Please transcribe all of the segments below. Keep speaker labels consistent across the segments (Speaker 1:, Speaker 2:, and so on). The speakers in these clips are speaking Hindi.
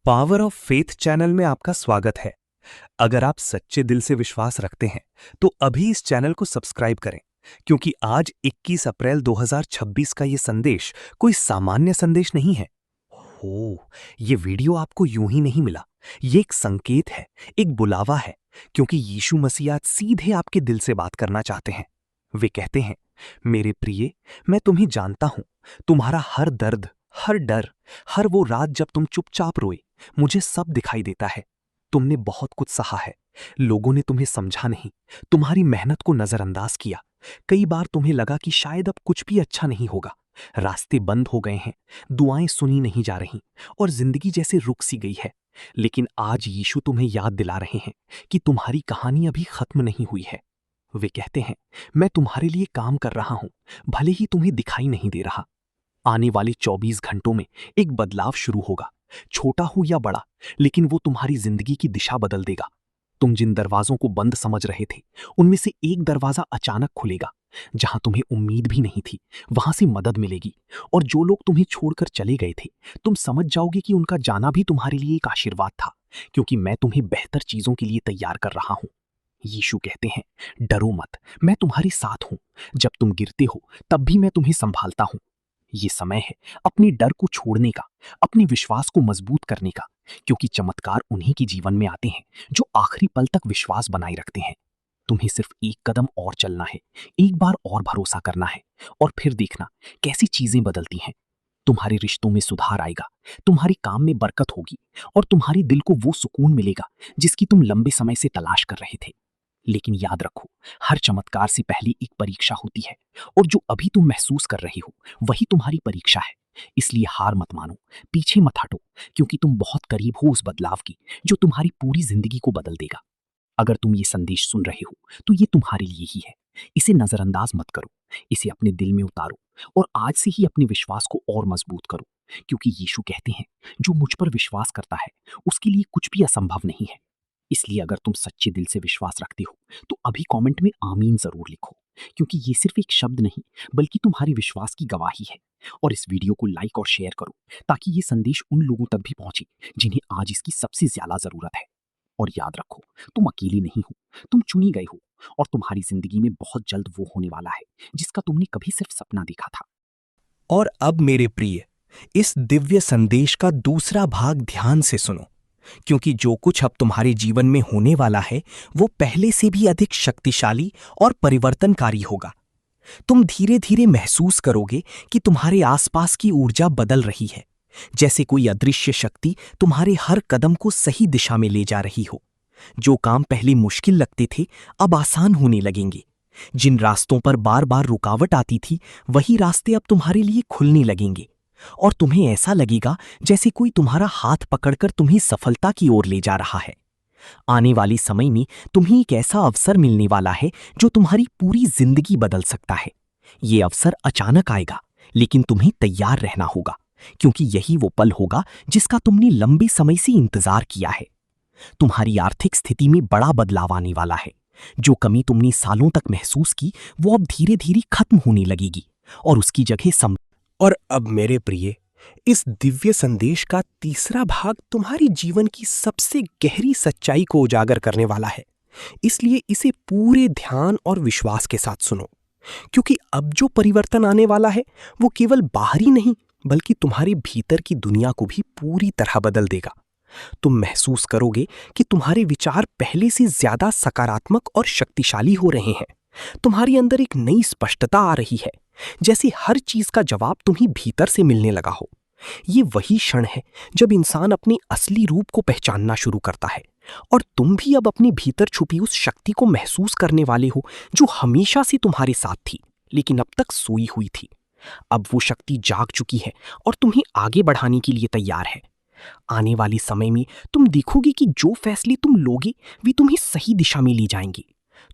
Speaker 1: पावर ऑफ फेथ चैनल में आपका स्वागत है। अगर आप सच्चे दिल से विश्वास रखते हैं तो अभी इस चैनल को सब्सक्राइब करें, क्योंकि आज 21 अप्रैल 2026 का ये संदेश कोई सामान्य संदेश नहीं है। ये वीडियो आपको यूं ही नहीं मिला। ये एक संकेत है, एक बुलावा है, क्योंकि यीशु मसीह आज सीधे आपके दिल से बात करना चाहते हैं। वे कहते हैं, मेरे प्रिय, मैं तुम्हें जानता हूं। तुम्हारा हर दर्द, हर डर, हर वो रात जब तुम चुपचाप रोए, मुझे सब दिखाई देता है। तुमने बहुत कुछ सहा है। लोगों ने तुम्हें समझा नहीं, तुम्हारी मेहनत को नजरअंदाज किया। कई बार तुम्हें लगा कि शायद अब कुछ भी अच्छा नहीं होगा। रास्ते बंद हो गए हैं, दुआएं सुनी नहीं जा रही और जिंदगी जैसे रुक सी गई है। लेकिन आज यीशु तुम्हें याद दिला रहे हैं कि तुम्हारी कहानी अभी खत्म नहीं हुई है। वे कहते हैं, मैं तुम्हारे लिए काम कर रहा हूं, भले ही तुम्हें दिखाई नहीं दे रहा। आने वाले 24 घंटों में एक बदलाव शुरू होगा, छोटा हो या बड़ा, लेकिन वो तुम्हारी जिंदगी की दिशा बदल देगा। तुम जिन दरवाजों को बंद समझ रहे थे, उनमें से एक दरवाजा अचानक खुलेगा। जहां तुम्हें उम्मीद भी नहीं थी, वहां से मदद मिलेगी। और जो लोग तुम्हें छोड़कर चले गए थे, तुम समझ जाओगे कि उनका जाना भी तुम्हारे लिए एक आशीर्वाद था, क्योंकि मैं तुम्हें बेहतर चीजों के लिए तैयार कर रहा हूं। यीशु कहते हैं, डरो मत, मैं तुम्हारे साथ हूं। जब तुम गिरते हो, तब भी मैं तुम्हें संभालता हूं। ये समय है अपने डर को छोड़ने का, अपने विश्वास को मजबूत करने का, क्योंकि चमत्कार उन्हीं के जीवन में आते हैं जो आखिरी पल तक विश्वास बनाए रखते हैं। तुम्हें सिर्फ एक कदम और चलना है, एक बार और भरोसा करना है, और फिर देखना कैसी चीजें बदलती हैं। तुम्हारे रिश्तों में सुधार आएगा, तुम्हारे काम में बरकत होगी, और तुम्हारे दिल को वो सुकून मिलेगा जिसकी तुम लंबे समय से तलाश कर रहे थे। लेकिन याद रखो, हर चमत्कार से पहले एक परीक्षा होती है, और जो अभी तुम महसूस कर रहे हो वही तुम्हारी परीक्षा है। इसलिए हार मत मानो, पीछे मत हटो, क्योंकि तुम बहुत करीब हो उस बदलाव की जो तुम्हारी पूरी जिंदगी को बदल देगा। अगर तुम ये संदेश सुन रहे हो तो ये तुम्हारे लिए ही है। इसे नजरअंदाज मत करो, इसे अपने दिल में उतारो, और आज से ही अपने विश्वास को और मजबूत करो, क्योंकि यीशु कहते हैं, जो मुझ पर विश्वास करता है उसके लिए कुछ भी असंभव नहीं है। इसलिए अगर तुम सच्चे दिल से विश्वास रखते हो तो अभी कमेंट में आमीन जरूर लिखो, क्योंकि ये सिर्फ एक शब्द नहीं बल्कि तुम्हारे विश्वास की गवाही है। और इस वीडियो को लाइक और शेयर करो, ताकि ये संदेश उन लोगों तक भी पहुंचे जिन्हें आज इसकी सबसे ज्यादा जरूरत है। और याद रखो, तुम अकेले नहीं हो, तुम चुनी गए हो, और तुम्हारी जिंदगी में बहुत जल्द वो होने वाला है जिसका तुमने कभी सिर्फ सपना देखा था।
Speaker 2: और अब मेरे प्रिय, इस दिव्य संदेश का दूसरा भाग ध्यान से सुनो, क्योंकि जो कुछ अब तुम्हारे जीवन में होने वाला है वो पहले से भी अधिक शक्तिशाली और परिवर्तनकारी होगा। तुम धीरे धीरे महसूस करोगे कि तुम्हारे आसपास की ऊर्जा बदल रही है, जैसे कोई अदृश्य शक्ति तुम्हारे हर कदम को सही दिशा में ले जा रही हो। जो काम पहले मुश्किल लगते थे अब आसान होने लगेंगे। जिन रास्तों पर बार बार रुकावट आती थी, वही रास्ते अब तुम्हारे लिए खुलने लगेंगे, और तुम्हें ऐसा लगेगा जैसे कोई तुम्हारा हाथ पकड़कर तुम्हें सफलता की ओर ले जा रहा है। आने वाले समय में तुम्हें एक ऐसा अवसर मिलने वाला है जो तुम्हारी पूरी जिंदगी बदल सकता है। ये अवसर अचानक आएगा, लेकिन तुम्हें तैयार रहना होगा, क्योंकि यही वो पल होगा जिसका तुमने लंबे समय से इंतजार किया है। तुम्हारी आर्थिक स्थिति में बड़ा बदलाव आने वाला है। जो कमी तुमने सालों तक महसूस की वो अब धीरे धीरे खत्म होने लगेगी, और उसकी जगह
Speaker 1: और अब मेरे प्रिय, इस दिव्य संदेश का तीसरा भाग तुम्हारी जीवन की सबसे गहरी सच्चाई को उजागर करने वाला है। इसलिए इसे पूरे ध्यान और विश्वास के साथ सुनो, क्योंकि अब जो परिवर्तन आने वाला है वो केवल बाहरी नहीं बल्कि तुम्हारे भीतर की दुनिया को भी पूरी तरह बदल देगा। तुम महसूस करोगे कि तुम्हारे विचार पहले से ज्यादा सकारात्मक और शक्तिशाली हो रहे हैं। तुम्हारे अंदर एक नई स्पष्टता आ रही है, जैसे हर चीज का जवाब तुम्हें भीतर से मिलने लगा हो। ये वही क्षण है जब इंसान अपने असली रूप को पहचानना शुरू करता है, और तुम भी अब अपने भीतर छुपी उस शक्ति को महसूस करने वाले हो जो हमेशा से तुम्हारे साथ थी, लेकिन अब तक सोई हुई थी। अब वो शक्ति जाग चुकी है और तुम्हें आगे बढ़ाने के लिए तैयार है। आने वाले समय में तुम देखोगे कि जो फैसले तुम लोगे वे तुम्हें सही दिशा में ले जाएंगे।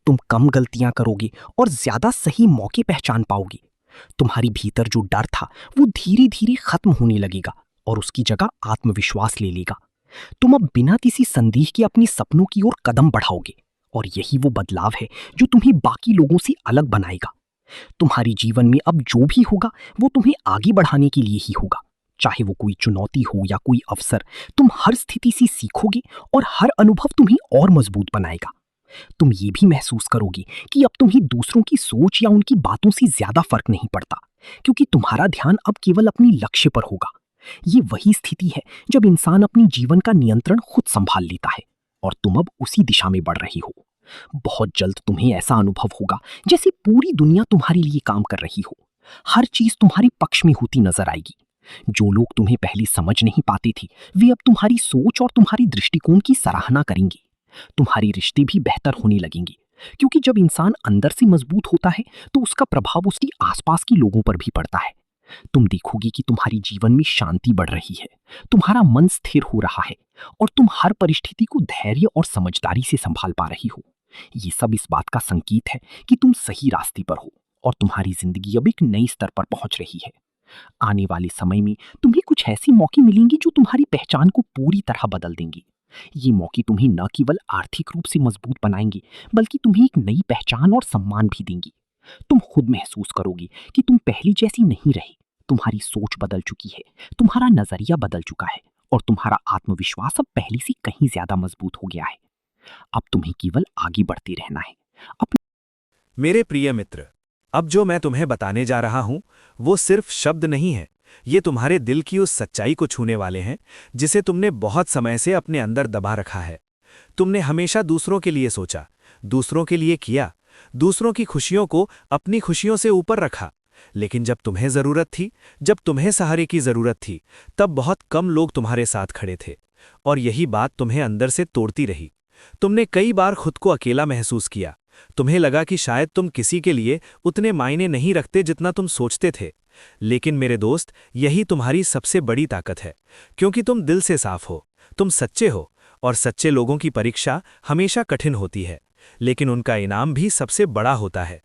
Speaker 1: तुम कम गलतियां करोगे और ज्यादा सही मौके पहचान पाओगे। तुम्हारी भीतर जो डर था वो धीरे धीरे खत्म होने लगेगा, और उसकी जगह आत्मविश्वास ले लेगा। तुम अब बिना किसी संदेह के अपने सपनों की ओर कदम बढ़ाओगे, और यही वो बदलाव है जो तुम्हें बाकी लोगों से अलग बनाएगा। तुम्हारे जीवन में अब जो भी होगा वो तुम्हें आगे बढ़ाने के लिए ही होगा,
Speaker 2: चाहे वो कोई चुनौती हो या कोई अवसर, तुम हर स्थिति से सीखोगे और हर अनुभव तुम्हें और मजबूत बनाएगा। तुम ये भी महसूस करोगे कि अब तुम्हें दूसरों की सोच या उनकी बातों से ज्यादा फर्क नहीं पड़ता, क्योंकि तुम्हारा ध्यान अब केवल अपने लक्ष्य पर होगा। ये वही स्थिति है जब इंसान अपने जीवन का नियंत्रण खुद संभाल लेता है और तुम अब उसी दिशा में बढ़ रही हो। बहुत जल्द तुम्हें ऐसा अनुभव होगा जैसे पूरी दुनिया तुम्हारे लिए काम कर रही हो। हर चीज तुम्हारे पक्ष में होती नजर आएगी। जो लोग तुम्हें पहले समझ नहीं पाते थे, वे अब तुम्हारी सोच और तुम्हारी दृष्टिकोण की सराहना करेंगे। तुम्हारे रिश्ते भी बेहतर होने लगेंगे, क्योंकि जब इंसान अंदर से मजबूत होता है तो उसका प्रभाव उसके आसपास के लोगों पर भी पड़ता है। तुम देखोगे कि तुम्हारी जीवन में शांति बढ़ रही है, तुम्हारा मन स्थिर हो रहा है और तुम हर परिस्थिति को धैर्य और समझदारी से संभाल पा रही हो। ये सब इस बात का संकेत है कि तुम सही रास्ते पर हो और तुम्हारी जिंदगी अब एक नई स्तर पर पहुंच रही है। आने वाले समय में तुम्हें कुछ ऐसे मौके मिलेंगे जो तुम्हारी पहचान को पूरी तरह बदल देंगे। ये मौके तुम्हें न केवल आर्थिक रूप से मजबूत बनाएंगे, बल्कि तुम्हें एक नई पहचान और सम्मान भी देंगी। तुम खुद महसूस करोगे कि तुम पहले जैसी नहीं रही। तुम्हारी सोच बदल चुकी है, तुम्हारा नजरिया बदल चुका है और तुम्हारा आत्मविश्वास अब पहले से कहीं ज्यादा मजबूत हो गया है। अब तुम्हें केवल आगे बढ़ते रहना है।
Speaker 1: मेरे प्रिय मित्र, अब जो मैं तुम्हें बताने जा रहा हूं वो सिर्फ शब्द नहीं है। ये तुम्हारे दिल की उस सच्चाई को छूने वाले हैं जिसे तुमने बहुत समय से अपने अंदर दबा रखा है। तुमने हमेशा दूसरों के लिए सोचा, दूसरों के लिए किया, दूसरों की खुशियों को अपनी खुशियों से ऊपर रखा। लेकिन जब तुम्हें जरूरत थी, जब तुम्हें सहारे की जरूरत थी, तब बहुत कम लोग तुम्हारे साथ खड़े थे और यही बात तुम्हें अंदर से तोड़ती रही। तुमने कई बार खुद को अकेला महसूस किया। तुम्हें लगा कि शायद तुम किसी के लिए उतने मायने नहीं रखते जितना तुम सोचते थे। लेकिन मेरे दोस्त, यही तुम्हारी सबसे बड़ी ताकत है, क्योंकि तुम दिल से साफ हो, तुम सच्चे हो और सच्चे लोगों की परीक्षा हमेशा कठिन होती है, लेकिन उनका इनाम भी सबसे बड़ा होता है।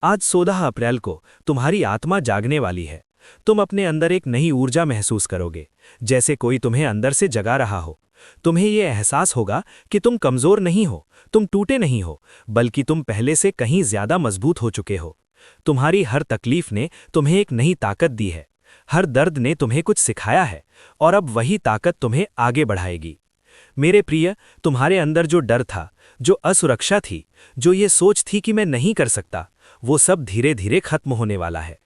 Speaker 1: आज 16 अप्रैल को तुम्हारी आत्मा जागने वाली है। तुम अपने अंदर एक नई ऊर्जा महसूस करोगे, जैसे कोई तुम्हें अंदर से जगा रहा हो। तुम्हें यह एहसास होगा कि तुम कमजोर नहीं हो, तुम टूटे नहीं हो, बल्कि तुम पहले से कहीं ज्यादा मजबूत हो चुके हो। तुम्हारी हर तकलीफ ने तुम्हें एक नई ताकत दी है, हर दर्द ने तुम्हें कुछ सिखाया है और अब वही ताकत तुम्हें आगे बढ़ाएगी। मेरे प्रिय, तुम्हारे अंदर जो डर था, जो असुरक्षा थी, जो ये सोच थी कि मैं नहीं कर सकता, वो सब धीरे धीरे खत्म होने वाला है।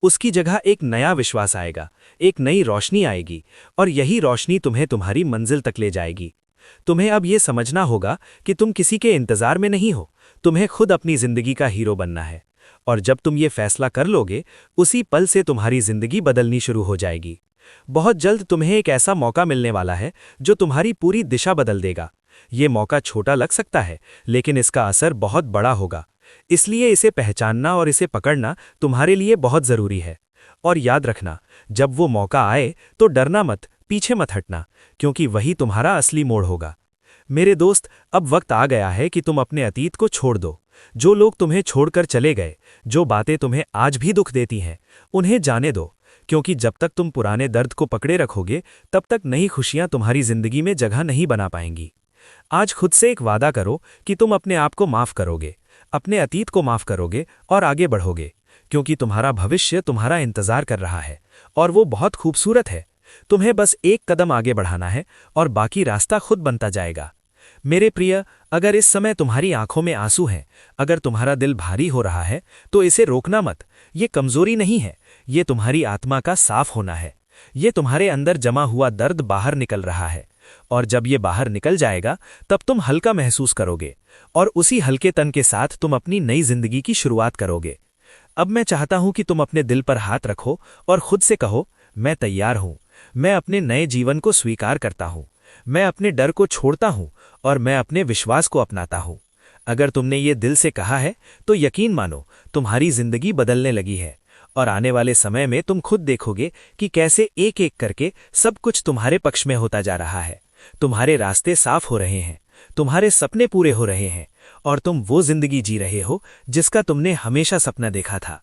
Speaker 1: उसकी जगह एक नया विश्वास आएगा, एक नई रोशनी आएगी और यही रोशनी तुम्हें तुम्हारी मंजिल तक ले जाएगी। तुम्हें अब ये समझना होगा कि तुम किसी के इंतजार में नहीं हो, तुम्हें खुद अपनी जिंदगी का हीरो बनना है। और जब तुम ये फैसला कर लोगे, उसी पल से तुम्हारी जिंदगी बदलनी शुरू हो जाएगी। बहुत जल्द तुम्हें एक ऐसा मौका मिलने वाला है जो तुम्हारी पूरी दिशा बदल देगा। ये मौका छोटा लग सकता है, लेकिन इसका असर बहुत बड़ा होगा। इसलिए इसे पहचानना और इसे पकड़ना तुम्हारे लिए बहुत जरूरी है। और याद रखना, जब वो मौका आए तो डरना मत, पीछे मत हटना, क्योंकि वही तुम्हारा असली मोड़ होगा। मेरे दोस्त, अब वक्त आ गया है कि तुम अपने अतीत को छोड़ दो। जो लोग तुम्हें छोड़कर चले गए, जो बातें तुम्हें आज भी दुख देती हैं, उन्हें जाने दो, क्योंकि जब तक तुम पुराने दर्द को पकड़े रखोगे, तब तक नई खुशियां तुम्हारी जिंदगी में जगह नहीं बना पाएंगी। आज खुद से एक वादा करो कि तुम अपने आप को माफ करोगे, अपने अतीत को माफ करोगे और आगे बढ़ोगे, क्योंकि तुम्हारा भविष्य तुम्हारा इंतजार कर रहा है और वो बहुत खूबसूरत है। तुम्हें बस एक कदम आगे बढ़ाना है और बाकी रास्ता खुद बनता जाएगा। मेरे प्रिय, अगर इस समय तुम्हारी आंखों में आंसू हैं, अगर तुम्हारा दिल भारी हो रहा है, तो इसे रोकना मत। ये कमजोरी नहीं है, ये तुम्हारी आत्मा का साफ होना है। ये तुम्हारे अंदर जमा हुआ दर्द बाहर निकल रहा है और जब ये बाहर निकल जाएगा, तब तुम हल्का महसूस करोगे और उसी हल्के तन के साथ तुम अपनी नई जिंदगी की शुरुआत करोगे। अब मैं चाहता हूं कि तुम अपने दिल पर हाथ रखो और खुद से कहो, मैं तैयार हूं, मैं अपने नए जीवन को स्वीकार करता हूं, मैं अपने डर को छोड़ता हूं और मैं अपने विश्वास को अपनाता हूं। अगर तुमने ये दिल से कहा है, तो यकीन मानो, तुम्हारी जिंदगी बदलने लगी है और आने वाले समय में तुम खुद देखोगे कि कैसे एक एक करके सब कुछ तुम्हारे पक्ष में होता जा रहा है। तुम्हारे रास्ते साफ हो रहे हैं, तुम्हारे सपने पूरे हो रहे हैं और तुम वो जिंदगी जी रहे हो जिसका तुमने हमेशा सपना देखा था।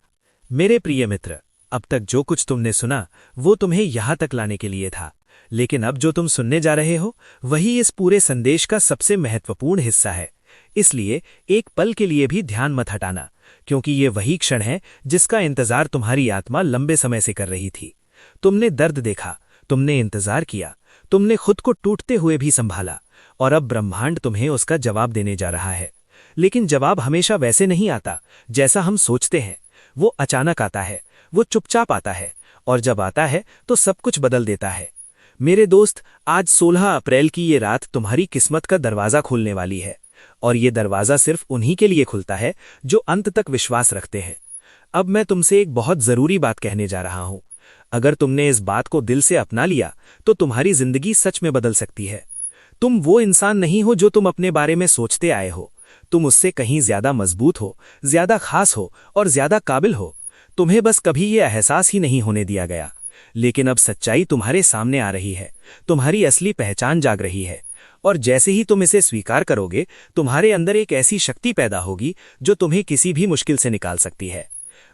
Speaker 1: मेरे प्रिय मित्र, अब तक जो कुछ तुमने सुना वो तुम्हें यहां तक लाने के लिए था, लेकिन अब जो तुम सुनने जा रहे हो वही इस पूरे संदेश का सबसे महत्वपूर्ण हिस्सा है। इसलिए एक पल के लिए भी ध्यान मत हटाना, क्योंकि ये वही क्षण है जिसका इंतजार तुम्हारी आत्मा लंबे समय से कर रही थी। तुमने दर्द देखा,
Speaker 2: तुमने इंतजार किया, तुमने खुद को टूटते हुए भी संभाला, और अब ब्रह्मांड तुम्हें उसका जवाब देने जा रहा है। लेकिन जवाब हमेशा वैसे नहीं आता जैसा हम सोचते हैं। वो अचानक आता है, वो चुपचाप आता है, और जब आता है तो सब कुछ बदल देता है। मेरे दोस्त, आज 16 अप्रैल की ये रात तुम्हारी किस्मत का दरवाजा खोलने वाली है, और ये दरवाजा सिर्फ उन्हीं के लिए खुलता है जो अंत तक विश्वास रखते हैं। अब मैं तुमसे एक बहुत जरूरी बात कहने जा रहा हूं। अगर तुमने इस बात को दिल से अपना लिया तो तुम्हारी जिंदगी सच में बदल सकती है। तुम वो इंसान नहीं हो जो तुम अपने बारे में सोचते आए हो। तुम उससे कहीं ज्यादा मजबूत हो, ज्यादा खास हो और ज्यादा काबिल हो। तुम्हें बस कभी ये एहसास ही नहीं होने दिया गया। लेकिन अब सच्चाई तुम्हारे सामने आ रही है, तुम्हारी असली पहचान जाग रही है, और जैसे ही तुम इसे स्वीकार करोगे, तुम्हारे अंदर एक ऐसी शक्ति पैदा होगी जो तुम्हें किसी भी मुश्किल से निकाल सकती है।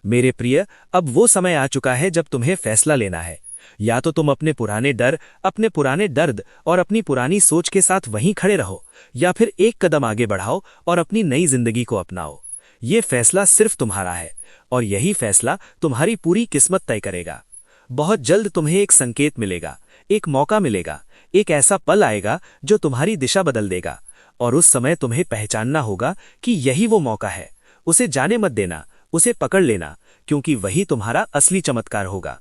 Speaker 2: मेरे प्रिय, अब वो समय आ चुका है जब तुम्हें फैसला लेना है। या तो तुम अपने पुराने डर, अपने पुराने दर्द और अपनी पुरानी सोच के साथ वहीं खड़े रहो, या फिर एक कदम आगे बढ़ाओ और अपनी नई जिंदगी को अपनाओ। ये फैसला सिर्फ तुम्हारा है, और यही फैसला तुम्हारी पूरी किस्मत तय करेगा। बहुत जल्द तुम्हें एक संकेत मिलेगा, एक मौका मिलेगा, एक ऐसा पल आएगा जो तुम्हारी दिशा बदल देगा, और उस समय तुम्हें पहचानना होगा कि यही वो मौका है। उसे जाने मत देना, उसे पकड़ लेना, क्योंकि वही तुम्हारा असली चमत्कार होगा।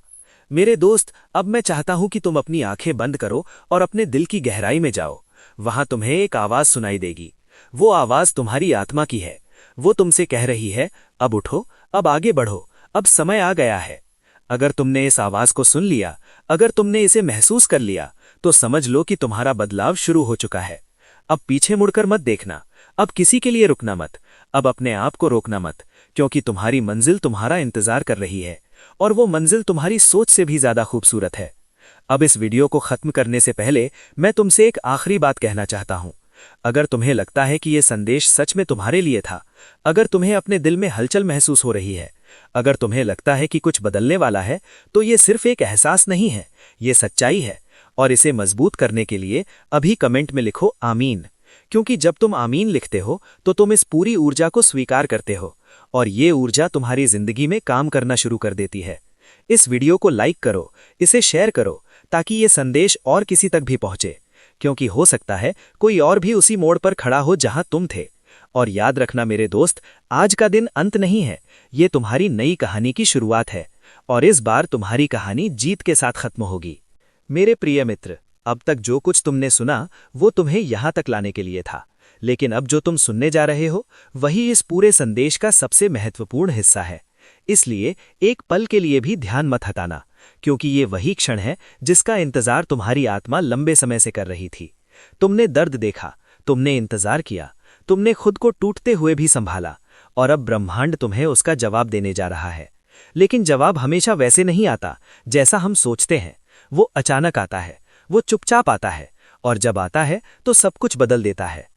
Speaker 2: मेरे दोस्त, अब मैं चाहता हूं कि तुम अपनी आंखें बंद करो और अपने दिल की गहराई में जाओ। वहां तुम्हें एक आवाज सुनाई देगी। वो आवाज तुम्हारी आत्मा की है। वो तुमसे कह रही है, अब उठो, अब आगे बढ़ो, अब समय आ गया है। अगर तुमने इस आवाज को सुन लिया, अगर तुमने इसे महसूस कर लिया, तो समझ लो कि तुम्हारा बदलाव शुरू हो चुका है। अब पीछे मुड़कर मत देखना, अब किसी के लिए रुकना मत, अब अपने आप को रोकना मत, क्योंकि तुम्हारी मंजिल तुम्हारा इंतजार कर रही है, और वो मंजिल तुम्हारी सोच से भी ज्यादा खूबसूरत है। अब इस वीडियो को खत्म करने से पहले मैं तुमसे एक आखिरी बात कहना चाहता हूं। अगर तुम्हें लगता है कि यह संदेश सच में तुम्हारे लिए था, अगर तुम्हें अपने दिल में हलचल महसूस हो रही है, अगर तुम्हें लगता है कि कुछ बदलने वाला है, तो ये सिर्फ एक एहसास नहीं है, ये सच्चाई है। और इसे मजबूत करने के लिए अभी कमेंट में लिखो आमीन, क्योंकि जब तुम आमीन लिखते हो तो तुम इस पूरी ऊर्जा को स्वीकार करते हो, और ये ऊर्जा तुम्हारी जिंदगी में काम करना शुरू कर देती है। इस वीडियो को लाइक करो, इसे शेयर करो, ताकि ये संदेश और किसी तक भी पहुंचे, क्योंकि हो सकता है कोई और भी उसी मोड़ पर खड़ा हो जहां तुम थे। और याद रखना मेरे दोस्त, आज का दिन अंत नहीं है, ये तुम्हारी नई कहानी की शुरुआत है, और इस बार तुम्हारी कहानी जीत के साथ खत्म होगी। मेरे प्रिय मित्र, अब तक जो कुछ तुमने सुना वो तुम्हें यहां तक लाने के लिए था, लेकिन अब जो तुम सुनने जा रहे हो वही इस पूरे संदेश का सबसे महत्वपूर्ण हिस्सा है। इसलिए एक पल के लिए भी ध्यान मत हटाना, क्योंकि ये वही क्षण है जिसका इंतजार तुम्हारी आत्मा लंबे समय से कर रही थी। तुमने दर्द देखा, तुमने इंतजार किया, तुमने खुद को टूटते हुए भी संभाला, और अब ब्रह्मांड तुम्हें उसका जवाब देने जा रहा है। लेकिन जवाब हमेशा वैसे नहीं आता जैसा हम सोचते हैं। वो अचानक आता है, वो चुपचाप आता है, और जब आता है तो सब कुछ बदल देता है।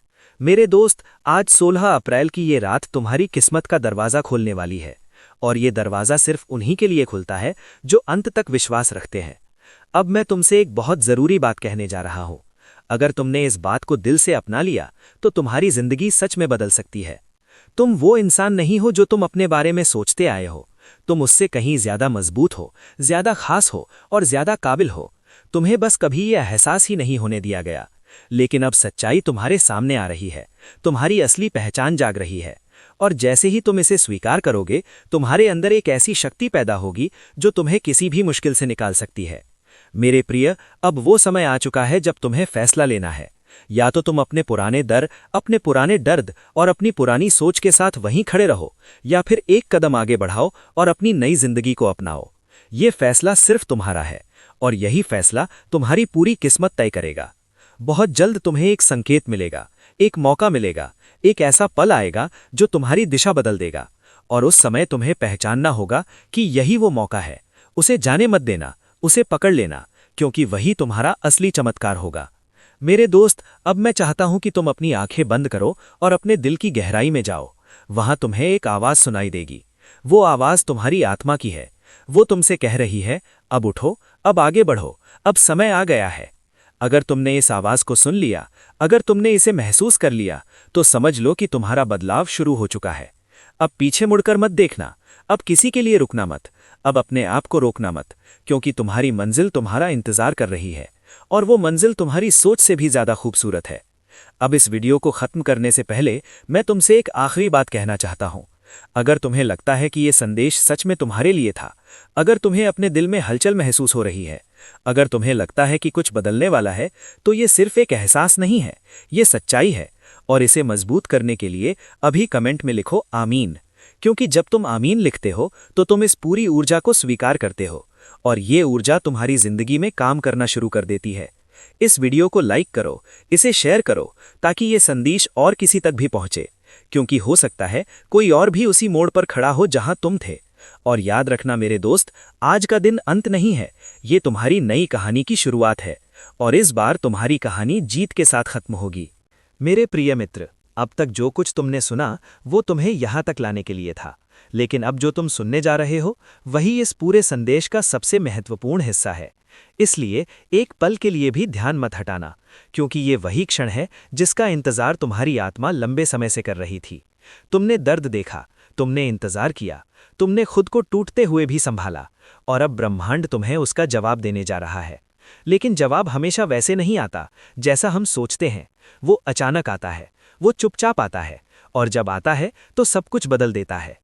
Speaker 2: मेरे दोस्त, आज 16 अप्रैल की ये रात तुम्हारी किस्मत का दरवाजा खोलने वाली है, और ये दरवाजा सिर्फ उन्हीं के लिए खुलता है जो अंत तक विश्वास रखते हैं। अब मैं तुमसे एक बहुत जरूरी बात कहने जा रहा हूं। अगर तुमने इस बात को दिल से अपना लिया तो तुम्हारी जिंदगी सच में बदल सकती है। तुम वो इंसान नहीं हो जो तुम अपने बारे में सोचते आए हो। तुम उससे कहीं ज्यादा मजबूत हो, ज्यादा खास हो और ज्यादा काबिल हो। तुम्हें बस कभी ये एहसास ही नहीं होने दिया गया। लेकिन अब सच्चाई तुम्हारे सामने आ रही है, तुम्हारी असली पहचान जाग रही है, और जैसे ही तुम इसे स्वीकार करोगे, तुम्हारे अंदर एक ऐसी शक्ति पैदा होगी जो तुम्हें किसी भी मुश्किल से निकाल सकती है। मेरे प्रिय, अब वो समय आ चुका है जब तुम्हें फैसला लेना है। या तो तुम अपने पुराने डर, अपने पुराने दर्द और अपनी पुरानी सोच के साथ वहीं खड़े रहो, या फिर एक कदम आगे बढ़ाओ और अपनी नई जिंदगी को अपनाओ। ये फैसला सिर्फ तुम्हारा है, और यही फैसला तुम्हारी पूरी किस्मत तय करेगा। बहुत जल्द तुम्हें एक संकेत मिलेगा, एक मौका मिलेगा, एक ऐसा पल आएगा जो तुम्हारी दिशा बदल देगा, और उस समय तुम्हें पहचानना होगा कि यही वो मौका है। उसे जाने मत देना, उसे पकड़ लेना, क्योंकि वही तुम्हारा असली चमत्कार होगा। मेरे दोस्त, अब मैं चाहता हूं कि तुम अपनी आंखें बंद करो और अपने दिल की गहराई में जाओ। वहां तुम्हें एक आवाज सुनाई देगी। वो आवाज तुम्हारी आत्मा की है। वो तुमसे कह रही है, अब उठो, अब आगे बढ़ो, अब समय आ गया है। अगर तुमने इस आवाज को सुन लिया, अगर तुमने इसे महसूस कर लिया, तो समझ लो कि तुम्हारा बदलाव शुरू हो चुका है। अब पीछे मुड़कर मत देखना, अब किसी के लिए रुकना मत,
Speaker 3: अब अपने आप को रोकना मत, क्योंकि तुम्हारी मंजिल तुम्हारा इंतजार कर रही है, और वो मंजिल तुम्हारी सोच से भी ज्यादा खूबसूरत है। अब इस वीडियो को खत्म करने से पहले मैं तुमसे एक आखिरी बात कहना चाहता हूं। अगर तुम्हें लगता है कि ये संदेश सच में तुम्हारे लिए था, अगर तुम्हें अपने दिल में हलचल महसूस हो रही है, अगर तुम्हें लगता है कि कुछ बदलने वाला है, तो ये सिर्फ एक एहसास नहीं है, ये सच्चाई है। और इसे मजबूत करने के लिए अभी कमेंट में लिखो आमीन, क्योंकि जब तुम आमीन लिखते हो तो तुम इस पूरी ऊर्जा को स्वीकार करते हो, और ये ऊर्जा तुम्हारी जिंदगी में काम करना शुरू कर देती है। इस वीडियो को लाइक करो, इसे शेयर करो, ताकि ये संदेश और किसी तक भी पहुंचे, क्योंकि हो सकता है कोई और भी उसी मोड़ पर खड़ा हो जहां तुम थे। और याद रखना मेरे दोस्त, आज का दिन अंत नहीं है, ये तुम्हारी नई कहानी की शुरुआत है, और इस बार तुम्हारी कहानी जीत के साथ खत्म होगी।
Speaker 1: मेरे प्रिय मित्र, अब तक जो कुछ तुमने सुना वो तुम्हें यहाँ तक लाने के लिए था, लेकिन अब जो तुम सुनने जा रहे हो वही इस पूरे संदेश का सबसे महत्वपूर्ण हिस्सा है। इसलिए एक पल के लिए भी ध्यान मत हटाना, क्योंकि ये वही क्षण है जिसका इंतजार तुम्हारी आत्मा लंबे समय से कर रही थी। तुमने दर्द देखा, तुमने इंतजार किया, तुमने खुद को टूटते हुए भी संभाला, और अब ब्रह्मांड तुम्हें उसका जवाब देने जा रहा है। लेकिन जवाब हमेशा वैसे नहीं आता जैसा हम सोचते हैं। वो अचानक आता है, वो चुपचाप आता है, और जब आता है तो सब कुछ बदल देता है।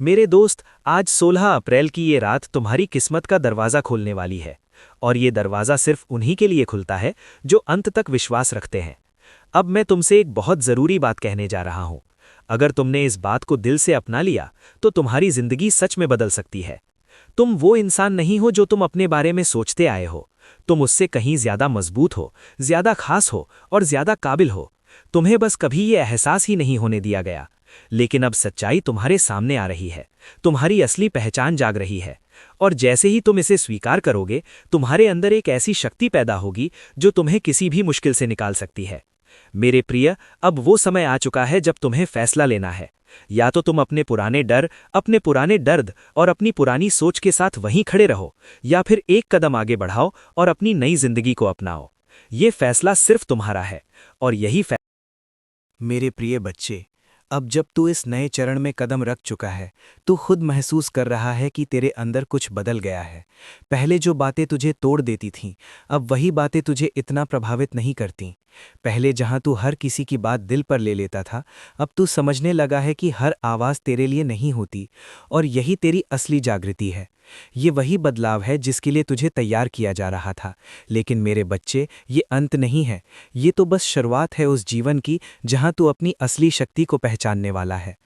Speaker 1: मेरे दोस्त, आज 16 अप्रैल की ये रात तुम्हारी किस्मत का दरवाज़ा खोलने वाली है, और ये दरवाज़ा सिर्फ उन्हीं के लिए खुलता है जो अंत तक विश्वास रखते हैं। अब मैं तुमसे एक बहुत ज़रूरी बात कहने जा रहा हूँ। अगर तुमने इस बात को दिल से अपना लिया तो तुम्हारी ज़िंदगी सच में बदल सकती है। तुम वो इंसान नहीं हो जो तुम अपने बारे में सोचते आए हो। तुम उससे कहीं ज़्यादा मजबूत हो, ज़्यादा खास हो और ज़्यादा काबिल हो। तुम्हें बस कभी ये एहसास ही नहीं होने दिया गया। लेकिन अब सच्चाई तुम्हारे सामने आ रही है, तुम्हारी असली पहचान जाग रही है, और जैसे ही तुम इसे स्वीकार करोगे, तुम्हारे अंदर एक ऐसी शक्ति पैदा होगी जो तुम्हें किसी भी मुश्किल से निकाल सकती है। मेरे प्रिय, अब वो समय आ चुका है जब तुम्हें फैसला लेना है। या तो तुम अपने पुराने डर, अपने पुराने दर्द और अपनी पुरानी सोच के साथ वहीं खड़े रहो, या फिर एक कदम आगे बढ़ाओ और अपनी नई जिंदगी को अपनाओ। ये फैसला सिर्फ तुम्हारा है, और यही
Speaker 2: मेरे प्रिय बच्चे, अब जब तू इस नए चरण में कदम रख चुका है, तू खुद महसूस कर रहा है कि तेरे अंदर कुछ बदल गया है। पहले जो बातें तुझे तोड़ देती थीं, अब वही बातें तुझे इतना प्रभावित नहीं करती। पहले जहां तू हर किसी की बात दिल पर ले लेता था, अब तू समझने लगा है कि हर आवाज़ तेरे लिए नहीं होती, और यही तेरी असली जागृति है। ये वही बदलाव है जिसके लिए तुझे तैयार किया जा रहा था। लेकिन मेरे बच्चे, ये अंत नहीं है, ये तो बस शुरुआत है उस जीवन की जहां तू अपनी असली शक्ति को पहचानने वाला है।